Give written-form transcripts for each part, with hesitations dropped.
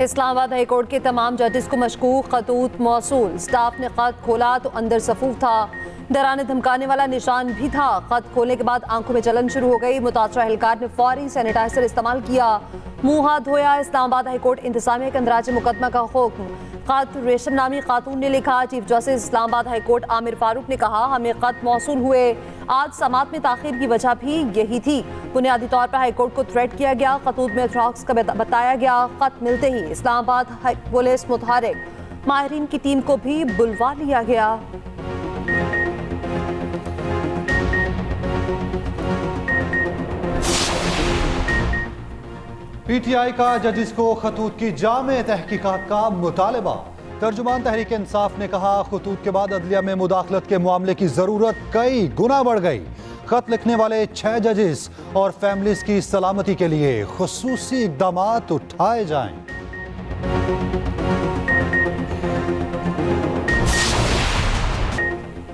Islamabad high court के तमाम जजेस को मशकूक खतूत मौसूल। स्टाफ ने खत खोला तो अंदर सफूफ था, डराने धमकाने वाला निशान भी था। खत खोलने के बाद आंखों में जलन शुरू हो गई। मुतासरा एहलकार ने फौरी सैनिटाइजर इस्तेमाल किया, मुंह हाथ धोया। इस्लामाबाद हाई कोर्ट इंतजामिया के अंदराज मुकदमा का हुक्म। खत रेशम नामी खातून ने लिखा। Chief justice Islamabad high court Aamir Farooq ने कहा, हमें खत मौसूल हुए, आज समात में ताखिर की वजह भी यही थी। बुनियादी तौर पर हाई कोर्ट को थ्रेट किया गया, खतूत में ड्रग्स का बताया गया। खत मिलते ही इस्लामाबाद पुलिस मुतहरिक, माहिरीन की टीम को भी बुलवा लिया गया। पीटीआई का जजिस को खतूत की जामे तहकीकात का मुतालबा। तर्जुमान तहरीक इंसाफ ने कहा, खतूत के बाद अदलिया में मुदाखलत के मामले की जरूरत कई गुना बढ़ गई। खत लिखने वाले 6 जजिस और फैमिलीज की सलामती के लिए खुसूसी इकदामात उठाए जाएं।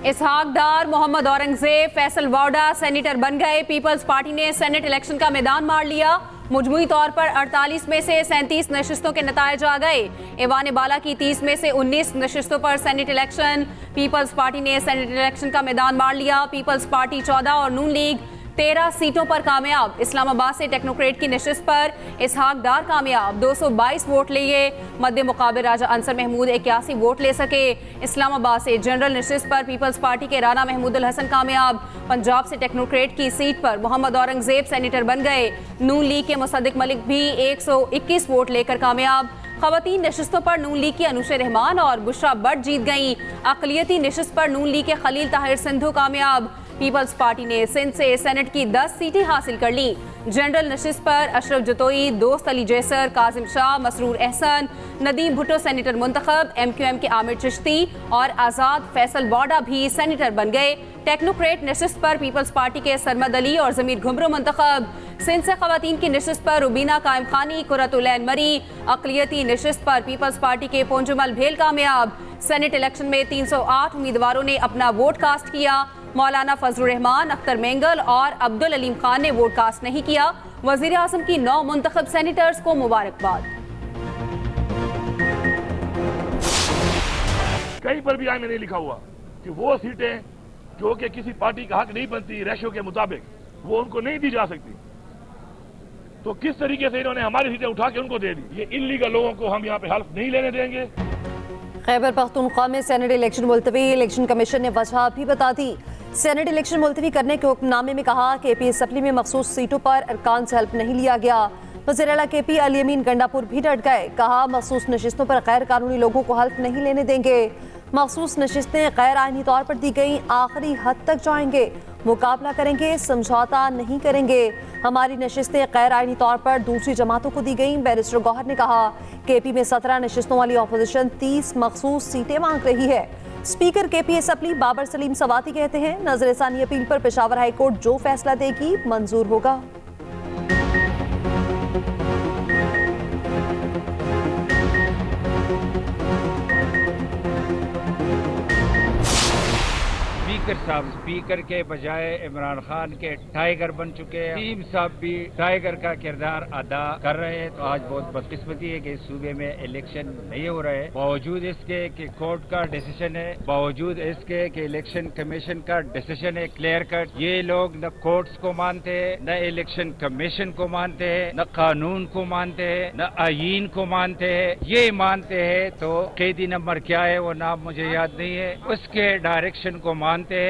इसहाक डार, मोहम्मद औरंगजेब, फैसल वाडा सेनेटर बन गए। पीपल्स पार्टी ने सेनेट इलेक्शन का मैदान मार लिया। मुजमुई तौर पर 48 में से 37 नशिस्तों के नतायज आ गए। ऐवान बाला की 30 में से 19 नशिस्तों पर सेनेट इलेक्शन। पीपल्स पार्टी ने सेनेट इलेक्शन का मैदान मार लिया। पीपल्स पार्टी 14 और नून लीग 13 सीटों पर कामयाब। इस्लामाबाद से टेक्नोक्रेट की नशिस्त पर इसहाक डार कामयाब, 222 वोट लिए। मध्य मुकाबले राजा अंसर महमूद 81 वोट ले सके। इस्लामाबाद से जनरल नशिस्त पर पीपल्स पार्टी के राना महमूदुल हसन कामयाब। पंजाब से टेक्नोक्रेट की सीट पर मोहम्मद औरंगजेब सेनेटर बन गए। नून लीग के मुसद्दिक मलिक भी 121 वोट लेकर कामयाब। खवातीन नशिस्तों पर नून लीग की अनुशा रहमान और बुशरा बट जीत गईं। अक़लियती नशिस्त पर नून लीग के खलील ताहिर सिंधु कामयाब। पीपल्स पार्टी ने सिंध से सेनेट की 10 सीटें हासिल कर ली। जनरल नशिस्त पर अशरफ जतोई, दोस्त अली जैसर, काजिम शाह, मसरूर एहसन, नदीम भुट्टो सेनेटर मुंतखब। MQM के आमिर चिश्ती और आज़ाद फैसल वाडा भी सेनेटर बन गए। टेक्नोक्रेट नशिस्त पर पीपल्स पार्टी के सरमद अली और जमीर घुमरो मुंतखब। सिंध से खवातीन की नशिस्त पर रुबीना कायम खानी, कुरतुलैन मरी। अक़लियती नशिस्त पर पीपल्स पार्टी के पोंजुमल भेल कामयाब। सेनेट इलेक्शन में 308 उम्मीदवारों ने अपना वोट कास्ट किया। मौलाना फजलुर रहमान, अख्तर मेंगल और अब्दुल अलीम खान ने वोट कास्ट नहीं किया। वजीर आज़म की 9 मुंतखब सेनेटर्स को मुबारकबाद। कहीं पर भी आइन में नहीं लिखा हुआ कि वो सीटें जो कि किसी पार्टी का हक नहीं बनती रेशो के मुताबिक, वो उनको नहीं दी जा सकती। तो किस तरीके से इन्होंने हमारी सीटें उठा के उनको दे दी। ये इल्लीगल लोगों को हम यहाँ पे हल्फ नहीं लेने देंगे। खैबर पख्तूनख्वा में सेनेट इलेक्शन मुलतवी। इलेक्शन कमीशन ने वजह भी बता दी। सेनेट इलेक्शन मुलतवी करने के हुक्मनामे में कहा कि AP असम्बली में मखसूस सीटों पर अरकान से हेल्प नहीं लिया गया। वज़ीर आला KP अली अमीन गंडापुर भी डट गए। कहा, मखसूस नशिस्तों पर गैर कानूनी लोगों को हेल्प नहीं लेने देंगे। मखसूस नशिस्तें गैर आइनी तौर पर दी गई, आखिरी हद तक जाएंगे, मुकाबला करेंगे, समझौता नहीं करेंगे। हमारी नशिस्तें गैर आइनी तौर पर दूसरी जमातों को दी गई। बैरिस्टर गौहर ने कहा, KP में 17 नशिस्तों वाली अपोजिशन 30 मखसूस सीटें मांग रही है। Speaker KP assembly Babar Saleem Swati कहते हैं, नजरसानी अपील पर पेशावर हाई कोर्ट जो फैसला देगी मंजूर होगा। स्पीकर के बजाय इमरान खान के टाइगर बन चुके हैं। टीम साहब भी टाइगर का किरदार अदा कर रहे हैं। तो आज बहुत बदकिस्मती है कि इस सूबे में इलेक्शन नहीं हो रहे, बावजूद इसके कि कोर्ट का डिसीजन है, बावजूद इसके कि इलेक्शन कमीशन का डिसीजन है क्लियर कट। ये लोग न कोर्ट्स को मानते हैं, न इलेक्शन कमीशन को मानते हैं, न कानून को मानते हैं, न आईन को मानते हैं। ये मानते हैं तो कैदी नंबर क्या है वो नाम मुझे याद नहीं है, उसके डायरेक्शन को मानते हैं।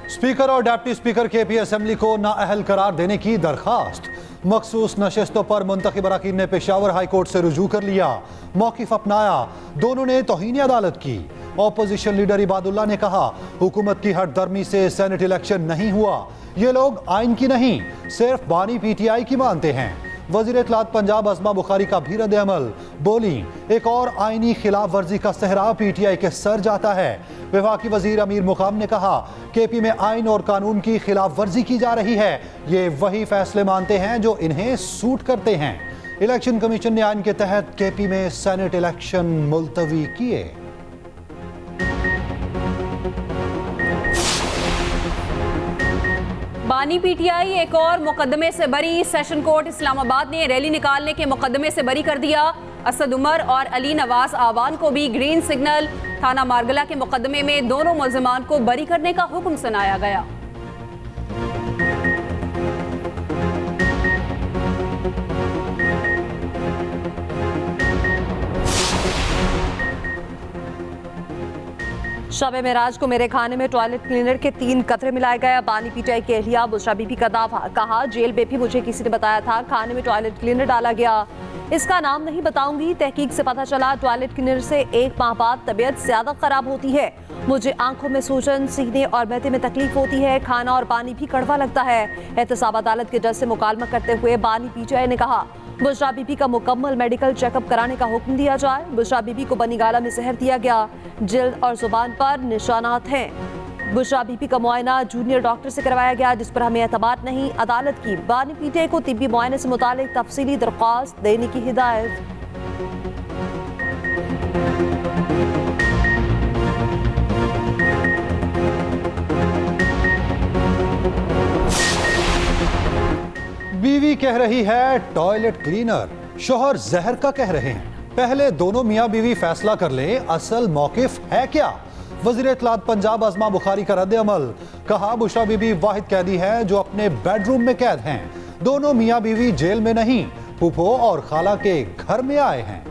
स्पीकर और डिप्टी स्पीकर KP असम्बली को नाअहल करार देने की दरखास्त। मखसूस नशिस्तों पर मुंतखब अरकान ने पेशावर हाई कोर्ट से रुजू कर लिया, मौकिफ अपनाया। दोनों ने तौहीन अदालत की। ऑपोजिशन लीडर इबादुल्लाह ने कहा, हुकूमत की हटदर्मी से सेनेट इलेक्शन नहीं हुआ। ये लोग आइन की नहीं, सिर्फ बानी PTI की मानते हैं। वजीर इत्तलात पंजाब अज़मा बुखारी का भी रद्द अमल। बोली, एक और आइनी खिलाफ वर्जी का सहरा PTI के सर जाता है। वफाकी वजीर अमीर मुकाम ने कहा, KP में आइन और कानून की खिलाफ वर्जी की जा रही है। ये वही फैसले मानते हैं जो इन्हें सूट करते हैं। इलेक्शन कमीशन ने आइन के तहत KP में सेनेट इलेक्शन मुलतवी किए। बानी पीटीआई एक और मुकदमे से बरी। सेशन कोर्ट इस्लामाबाद ने रैली निकालने के मुकदमे से बरी कर दिया। असद उमर और अली नवाज आवान को भी ग्रीन सिग्नल। थाना मारगला के मुकदमे में दोनों मुल्जिमान को बरी करने का हुक्म सुनाया गया। शब मेराज को मेरे खाने में टॉयलेट क्लीनर के 3 कतरे मिलाए गए। बानी पीटीआई के एहलिया बुशरा बीबी का दावा। कहा, जेल में भी मुझे किसी ने बताया था खाने में टॉयलेट क्लीनर डाला गया। इसका नाम नहीं बताऊंगी। तहकीक से पता चला टॉयलेट क्लीनर से 1 माह बाद तबीयत ज्यादा खराब होती है। मुझे आंखों में सूजन, सीने और मैदे में तकलीफ होती है। खाना और पानी भी कड़वा लगता है। एहतसाब अदालत के जज से मुकालमा करते हुए बानी पीटीआई ने कहा, बुशरा बीबी का मुकम्मल मेडिकल चेकअप कराने का हुक्म दिया जाए। बुशरा बीबी को बनी गाला में जहर दिया गया। जिल्द और जुबान पर निशानात हैं। बुशरा बीबी का मुआयना जूनियर डॉक्टर से करवाया गया, जिस पर हमें एतबार नहीं। अदालत की बानी पीटीआई को तिब्बी मुआयने से मुतालिक तफसीली दरख्वास्त देने की हिदायत। बीवी कह रही है टॉयलेट क्लीनर, शोहर जहर का कह रहे हैं। पहले दोनों मियां बीवी फैसला कर लें, असल मौकिफ है क्या? वजीर इत्तलात पंजाब आजमा बुखारी का रद्द अमल। कहा, बुशरा बीबी वाहिद कैदी है जो अपने बेडरूम में कैद हैं। दोनों मियां बीवी जेल में नहीं, फूफो और खाला के घर में आए हैं।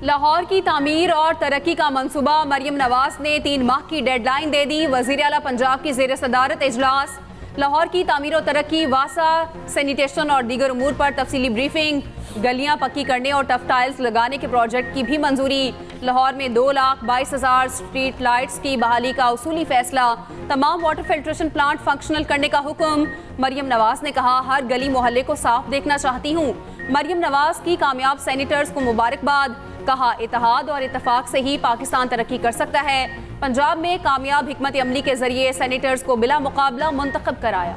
लाहौर की तामीर और तरक्की का मंसूबा। मरियम नवाज ने 3 माह की डेडलाइन दे दी। वजीर आला पंजाब की ज़ेर सदारत इजलास। लाहौर की तामीर और तरक्की, वासा, सैनिटेशन और दीगर उमूर पर तफसीली ब्रीफिंग। गलियां पक्की करने और टफ टाइल्स लगाने के प्रोजेक्ट की भी मंजूरी। लाहौर में 2,22,000 स्ट्रीट लाइट्स की बहाली का उसूली फैसला। तमाम वाटर फिल्ट्रेशन प्लांट फंक्शनल करने का हुक्म। मरियम नवाज ने कहा, हर गली मोहल्ले को साफ देखना चाहती हूँ। मरियम नवाज की कामयाब सैनिटर्स को मुबारकबाद। कहा, इत्तेहाद और इत्तेफाक से ही पाकिस्तान तरक्की कर सकता है। पंजाब में कामयाब हिकमत अमली के जरिए सैनिटर्स को बिला मुकाबला मुंतखब कराया।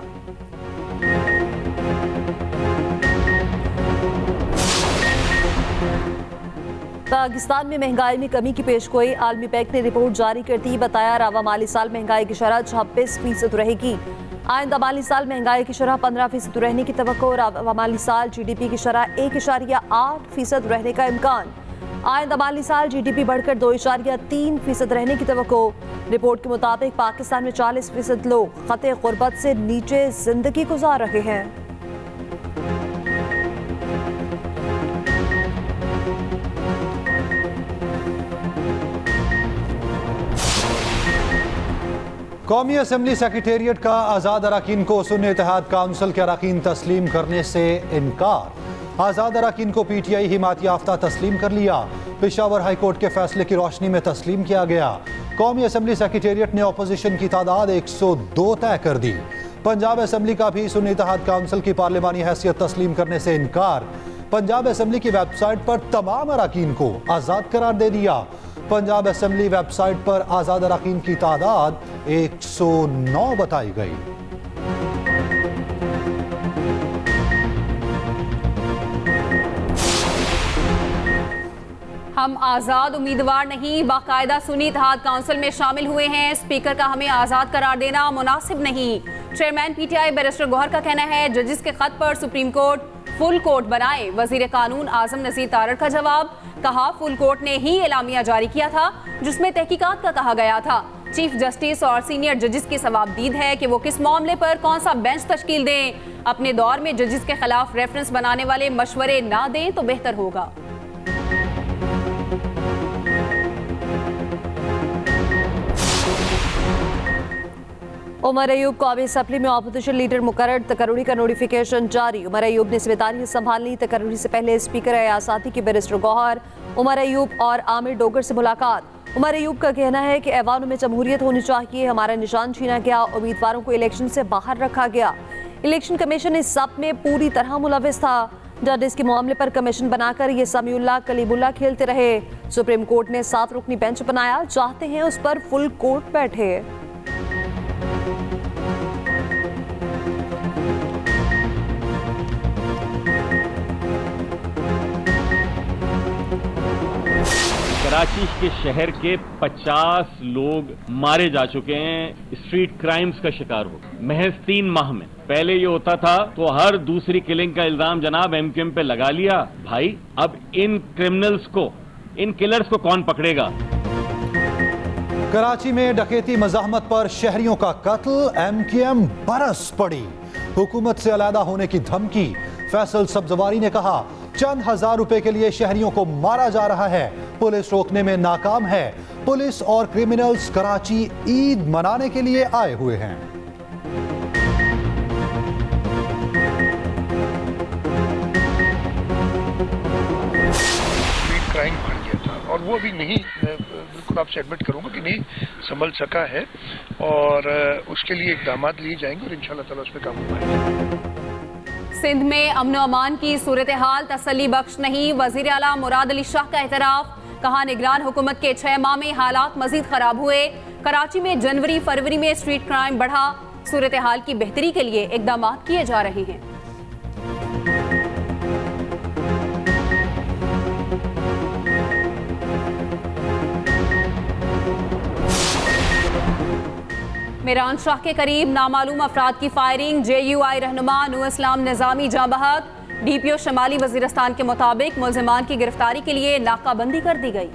पाकिस्तान में महंगाई में कमी की पेशगोई। आलमी बैंक ने रिपोर्ट जारी कर दी। बताया, रवा माली साल महंगाई की शरह 26% रहेगी। आइंदा माली साल महंगाई की शरह 15% रहने की तवक्को। रवा माली साल GDP की शरह 1.8% रहने का इम्कान। आइंदा माली साल GDP बढ़कर 2.3% रहने की तवक्को। रिपोर्ट के मुताबिक पाकिस्तान में 40% लोग खते गुर्बत से नीचे जिंदगी गुजार रहे हैं। कौमी असम्बली सेक्रेटेरिएट का आज़ाद अरकान को सुन्नी इत्तेहाद काउंसिल के अरकान तस्लीम करने से इनकार। आज़ाद अरकान को PTI हिमायत याफ्ता तस्लीम कर लिया। पेशावर हाई कोर्ट के फैसले की रोशनी में तस्लीम किया गया। कौमी असम्बली सेक्रेटेरिएट ने अपोजिशन की तादाद 102 तय कर दी। पंजाब असम्बली का भी सुन्नी इत्तेहाद काउंसिल की पार्लिमानी हैसियत तस्लीम करने से इनकार। पंजाब असम्बली की वेबसाइट पर तमाम अरकान को आज़ाद करार दे दिया। पंजाब असम्बली वेबसाइट पर आज़ाद अरकान की तादाद 109 बताई गई। हम आज़ाद उम्मीदवार नहीं, बाकायदा सुन्नी इत्तेहाद काउंसिल में शामिल हुए हैं। स्पीकर का हमें आज़ाद करार देना मुनासिब नहीं। चेयरमैन PTI बैरिस्टर गौहर का कहना है, जजिस के खत पर सुप्रीम कोर्ट फुल कोर्ट बनाए। वजीर कानून आजम नज़ीर तारड़ का जवाब। कहा, फुल कोर्ट ने ही एलामिया जारी किया था जिसमें तहकीकात का कहा गया था। चीफ जस्टिस और सीनियर जजिस की सवाबदीद है कि वो किस मामले पर कौन सा बेंच तश्कील दें। अपने दौर में जजिस के खिलाफ रेफरेंस बनाने वाले मशवरे ना दें तो बेहतर होगा। उमर अयूब कौमी असम्बली में अपोजिशन लीडर मुकर्रर। तकर्री का नोटिफिकेशन जारी। उमर अयूब ने जिम्मेदारी संभालनी। तकर्री से पहले स्पीकर अयासाती के बैरिस्टर गौहर, उमर अयूब और आमिर डोगर से मुलाकात। उमर अयूब का कहना है कि ऐवानों में जमहूरियत होनी चाहिए। हमारा निशान छीना गया। उम्मीदवारों को इलेक्शन से बाहर रखा गया। इलेक्शन कमीशन इस सब में पूरी तरह मुलविस था। जजेस के मामले पर कमीशन बनाकर ये समीउल्लाह कलीमुल्लाह खेलते रहे। सुप्रीम कोर्ट ने 7 रुकनी बेंच बनाया। चाहते हैं उस पर फुल कोर्ट बैठे। कराची के शहर के 50 लोग मारे जा चुके हैं, स्ट्रीट क्राइम्स का शिकार हो महज 3 माह में। पहले ये होता था तो हर दूसरी किलिंग का इल्जाम जनाब एमक्यूएम पे लगा लिया। भाई अब इन क्रिमिनल्स को, इन किलर्स को कौन पकड़ेगा? कराची में डकैती मज़ाहमत पर शहरियों का कत्ल, एमक्यूएम बरस पड़ी। हुकूमत से अलहदा होने की धमकी। फैसल सब्जवारी ने कहा चंद हजार रुपए के लिए शहरियों को मारा जा रहा है, पुलिस रोकने में नाकाम है। पुलिस और क्रिमिनल्स कराची ईद मनाने के लिए आए हुए हैं। क्राइम बढ़ गया था और वो भी नहीं, बिल्कुल आपसे एडमिट करूंगा कि नहीं संभल सका है और उसके लिए इकदाम लिए जाएंगे और इंशाल्लाह ताला उस पर काबू पाएंगे। सिंध में अमन अमान की सूरत हाल तसल्ली बख्श नहीं, वजीर आला मुराद अली शाह का एतराफ। कहा निगरान हुकूमत के 6 माह में हालात मजीद खराब हुए। कराची में जनवरी फरवरी में स्ट्रीट क्राइम बढ़ा। सूरत हाल की बेहतरी के लिए इकदाम किए जा रहे हैं। मेरान शाह के करीब नामालूम अफराद की फायरिंग, JUI रहनुमा नूर इस्लाम निजामी जाँ बहक। DPO शमाली वजीरिस्तान के मुताबिक मुल्जिमान की गिरफ्तारी के लिए नाकाबंदी कर दी गई।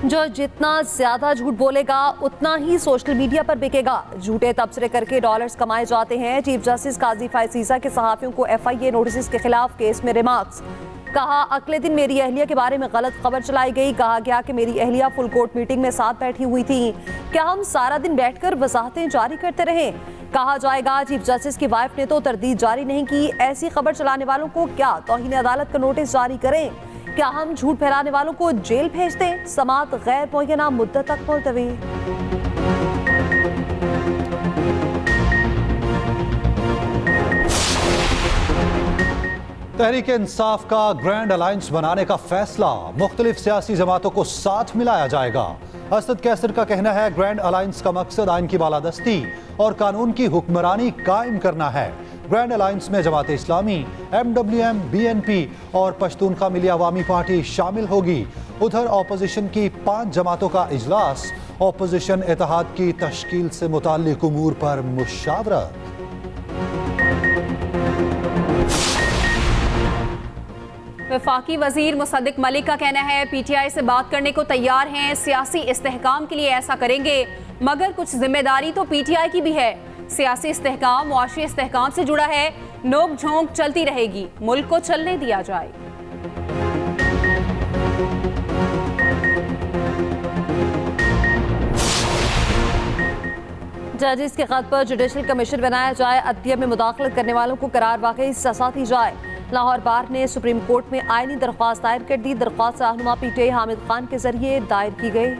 जो जितना ज्यादा झूठ बोलेगा उतना ही सोशल मीडिया पर बिकेगा। झूठे तबसरे करके डॉलर्स कमाए जाते हैं। चीफ जस्टिस काजी फायसीसा के सहाफियों को FIA नोटिस के खिलाफ केस में रिमार्क्स। कहा अगले दिन मेरी अहलिया के बारे में गलत खबर चलाई गई। कहा गया कि मेरी अहलिया फुल कोर्ट मीटिंग में साथ बैठी हुई थी। क्या हम सारा दिन बैठकर वजाहतें जारी करते रहे? कहा जाएगा चीफ जस्टिस की वाइफ ने तो तरदीद जारी नहीं की। ऐसी खबर चलाने वालों को क्या तौहीन अदालत का नोटिस जारी करें? क्या हम झूठ फैलाने वालों को जेल भेज दें? समाअत गैर मुय्यना मुद्दत तक मुलतवी। तहरीक इंसाफ का ग्रैंड अलायंस बनाने का फैसला, मुख्तलिफ सियासी जमातों को साथ मिलाया जाएगा। असद कैसर का कहना है ग्रैंड अलायंस का मकसद आइन की बालादस्ती और कानून की हुक्मरानी कायम करना है। ग्रैंड अलायंस में जमात इस्लामी, MWM, BNP और पश्तूनख्वा मिली अवामी पार्टी शामिल होगी। उधर ऑपोजिशन की 5 जमातों का इजलास, ऑपोजिशन इत्तेहाद की तश्कील से मुताल्लिक उमूर पर मुशावरत। वफाकी वजीर मुसद्दिक मलिक का कहना है PTI से बात करने को तैयार हैं, सियासी इस्तेहकाम के लिए ऐसा करेंगे, मगर कुछ जिम्मेदारी तो PTI की भी है। सियासी इस्तेहकाम मुआशी इस्तेहकाम से जुड़ा है, नोक झोंक चलती रहेगी, मुल्क को चलने दिया जाए। जजिस के खत पर जुडिशल कमीशन बनाया जाए, अदलिया में मुदाखलत करने वालों को करार वाकई सजा दी जाए। लाहौर बार ने सुप्रीम कोर्ट में आईनी दरख्वास्त दायर कर दी। दरख्वास्त रहनुमा PTI हामिद खान के जरिए दायर की गई।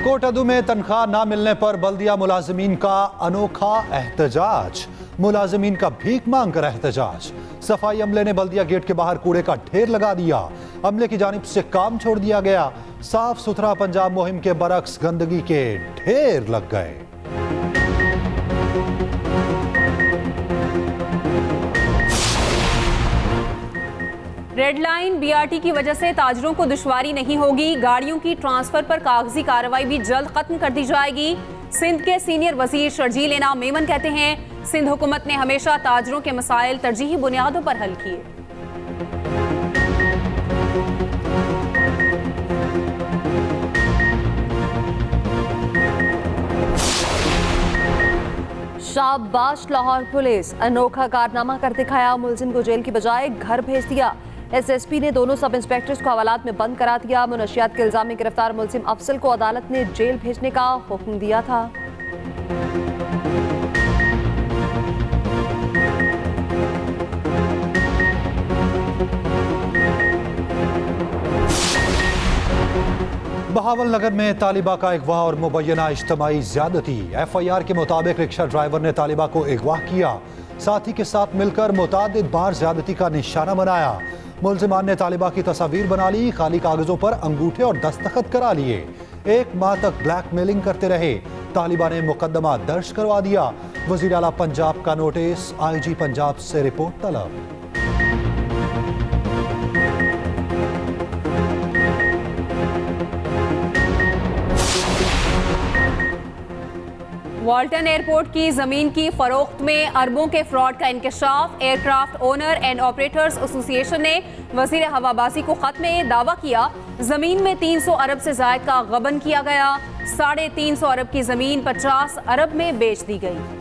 कोटअदू में तनख्वाह ना मिलने पर बल्दिया मुलाजमीन का अनोखा एहतजाज। मुलाजमीन का भीख मांग कर एहतजाज। सफाई अमले ने बल्दिया गेट के बाहर कूड़े का ढेर लगा दिया। अमले की जानिब से काम छोड़ दिया गया। साफ सुथरा पंजाब मुहिम के बरक्स गंदगी के ढेर लग गए। रेड लाइन BRT की वजह से ताजरों को दुश्वारी नहीं होगी। गाड़ियों की ट्रांसफर पर कागजी कार्रवाई भी जल्द खत्म कर दी जाएगी। सिंध के सीनियर वजीर शर्जील इनाम मेमन कहते हैं सिंध हुकूमत ने हमेशा ताजरों के मसाइल तरजीही बुनियादों पर हल किए। शाबाश लाहौर पुलिस, अनोखा कारनामा कर दिखाया। मुलजिम को जेल की बजाय घर भेज दिया। SSP ने दोनों सब इंस्पेक्टर्स को हवालात में बंद करा दिया। मुनशियात के इल्जाम में गिरफ्तार मुलजिम अफसल को अदालत ने जेल भेजने का हुक्म दिया था। बहावल नगर में तालिबा का अगवा और मुबैना इज्तमाई ज्यादती। FIR के मुताबिक रिक्शा ड्राइवर ने तालिबा को अगवा किया। साथी के साथ मिलकर मुतादिद बार ज्यादती का निशाना बनाया। मुल्जिमान ने तालिबा की तस्वीर बना ली, खाली कागजों पर अंगूठे और दस्तखत करा लिए। 1 माह तक ब्लैकमेलिंग करते रहे। तालिबा ने मुकदमा दर्ज करवा दिया। वजीर आला पंजाब का नोटिस, IG पंजाब से रिपोर्ट तलब। वाल्टन एयरपोर्ट की जमीन की फरोख्त में अरबों के फ्रॉड का इंकशाफ। Aircraft owner and operators association ने वजीर हवाबाजी को खत में दावा किया, जमीन में 300 अरब से जायद का गबन किया गया। 350 अरब की जमीन 50 अरब में बेच दी गई।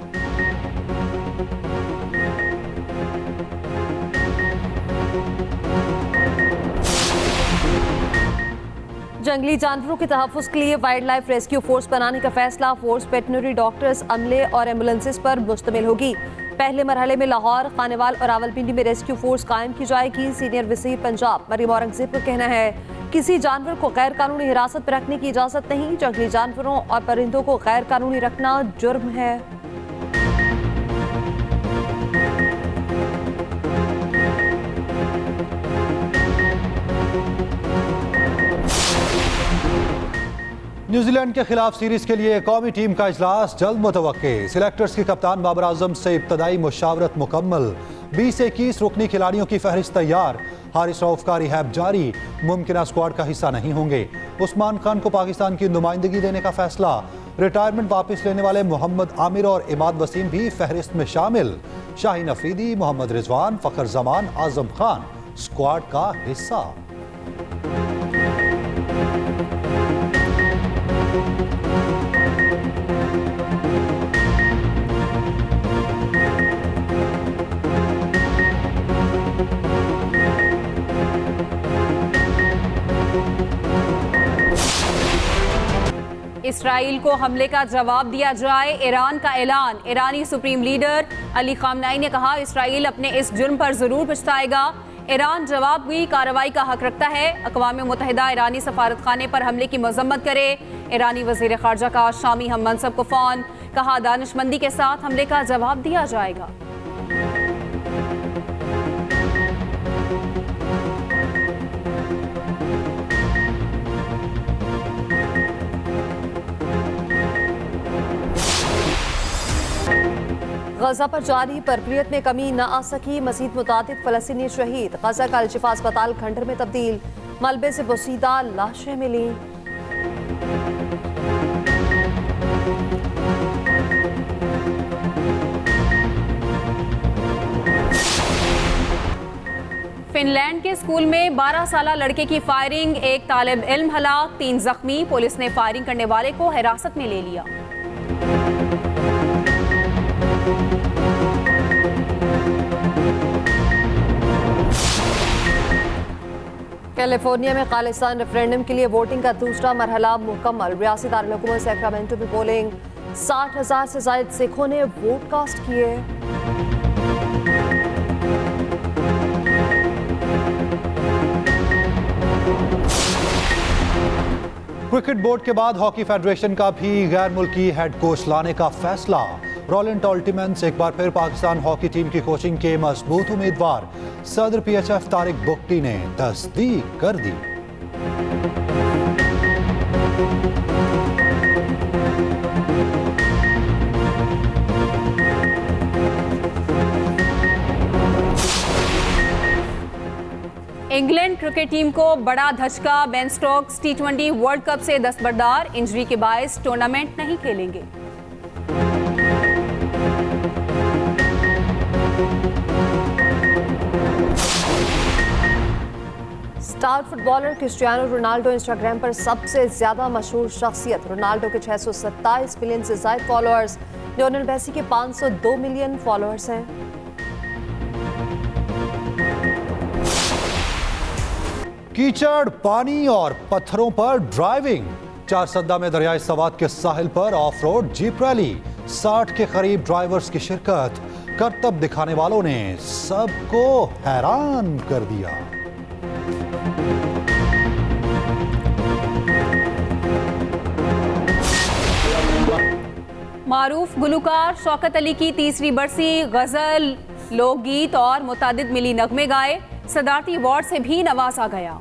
जंगली जानवरों के तहफ़्फ़ुज़ के लिए वाइल्ड लाइफ रेस्क्यू फोर्स बनाने का फैसला। फोर्स वेटनरी डॉक्टर्स, अमले और एम्बुलेंसेस पर मुश्तमिल होगी। पहले मरहले में लाहौर, खानेवाल और रावलपिंडी में रेस्क्यू फोर्स कायम की जाएगी। सीनियर वज़ीर पंजाब मरीम औरंगज़ेब का कहना है, किसी जानवर को गैर कानूनी हिरासत में रखने की इजाज़त नहीं। जंगली जानवरों और परिंदों को गैर कानूनी रखना जुर्म है। न्यूजीलैंड के खिलाफ सीरीज के लिए कौमी टीम का इजलास जल्द मुतवक्के। सिलेक्टर्स के कप्तान बाबर आजम से इब्तदाई मुशावरत मुकम्मल। 20 से 21 रुकनी खिलाड़ियों की फहरिस्त तैयार। हारिस रऊफ का रिहैब जारी, मुमकिन स्क्वाड का हिस्सा नहीं होंगे। उस्मान खान को पाकिस्तान की नुमाइंदगी देने का फैसला। रिटायरमेंट वापस लेने वाले मोहम्मद आमिर और इमाद वसीम भी फहरिस्त में शामिल। शाहीन अफरीदी, मोहम्मद रिजवान, फखर जमान, आजम खान स्क्वाड का हिस्सा। इसराइल को हमले का जवाब दिया जाए, ईरान का ऐलान। ईरानी सुप्रीम लीडर अली खामनाई ने कहा, इसराइल अपने इस जुर्म पर जरूर पछताएगा। ईरान जवाबी कार्रवाई का हक रखता है। अक़वाम मुत्तहिदा ईरानी सफारत खाने पर हमले की मजम्मत करे। ईरानी वज़ीर ख़ारजा का शामी हम मनसब को फ़ोन, कहा दानिशमंदी के साथ हमले का जवाब दिया जाएगा। गजा पर जारी बरक़ियत में कमी न आ सकी, मज़ीद मुतादिद फ़लस्तीनी शहीद। गजा का अल-शिफ़ा अस्पताल खंडर में तब्दील, मलबे से बोसीदा लाशें मिली। फिनलैंड के स्कूल में 12 साला लड़के की फायरिंग, एक तालिब इल्म हलाक, 3 जख्मी। पुलिस ने फायरिंग करने वाले को हिरासत में ले लिया। कैलिफोर्निया में खालिस्तान रेफरेंडम के लिए वोटिंग का दूसरा मरहला मुकम्मल। रियासी दारुल-हुकूमत सैक्रामेंटो में पोलिंग, 60,000 से ज़ायद सिखों ने वोट कास्ट किए। क्रिकेट बोर्ड के बाद हॉकी फेडरेशन का भी गैर मुल्की हेड कोच लाने का फैसला। रोलिंट ऑल्टिमेंस एक बार फिर पाकिस्तान हॉकी टीम की कोचिंग के मजबूत उम्मीदवार। सदर PHF तारिक बुगटी ने तस्दीक कर दी। इंग्लैंड क्रिकेट टीम को बड़ा धचका, Ben Stokes T20 world cup से दस्तबरदार। इंजरी के बायस टूर्नामेंट नहीं खेलेंगे। Star footballer Cristiano Ronaldo Instagram पर सबसे ज्यादा मशहूर शख्सियत। रोनाल्डो के 627 मिलियन से ज्यादा फॉलोअर्स। लियोनेल मेसी के 502 मिलियन फॉलोअर्स हैं। कीचड़, पानी और पत्थरों पर ड्राइविंग। चारसद्दा में दरियाई सवात के साहिल पर ऑफ रोड जीप रैली। 60 के करीब ड्राइवर्स की शिरकत। करतब दिखाने वालों ने सबको हैरान कर दिया। मारूफ गुलूकार शौकत अली की तीसरी बरसी, गजल, लोकगीत और मुतादिद मिली नगमे गाए। सदारती अवार्ड से भी नवाजा गया।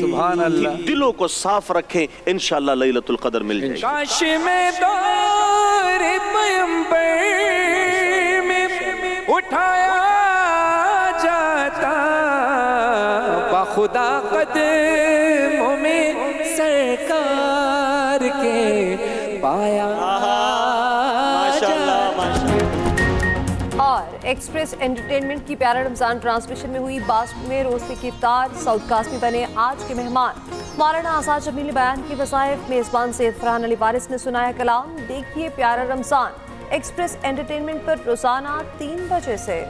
सुभान अल्लाह। दिलों को साफ रखें, इंशाअल्लाह लैलतुल कदर मिल जाएगी। काश में दौर पैगंबर में उठाया जाता, बाखुदा कदमों में सरकार के पाया जाता। और एक्सप्रेस एंटरटेनमेंट की प्यारा रमजान ट्रांसमिशन में हुई बास्ट में रोज़े की इफ्तार। साउथ कास्ट में बने आज के मेहमान मौलाना आज़ाद जमील बयान की वज़ाइफ। मेज़बान सैयद फरहान अली वारिस ने सुनाया कलाम। देखिए प्यारा रमजान एक्सप्रेस एंटरटेनमेंट पर रोजाना 3 बजे से।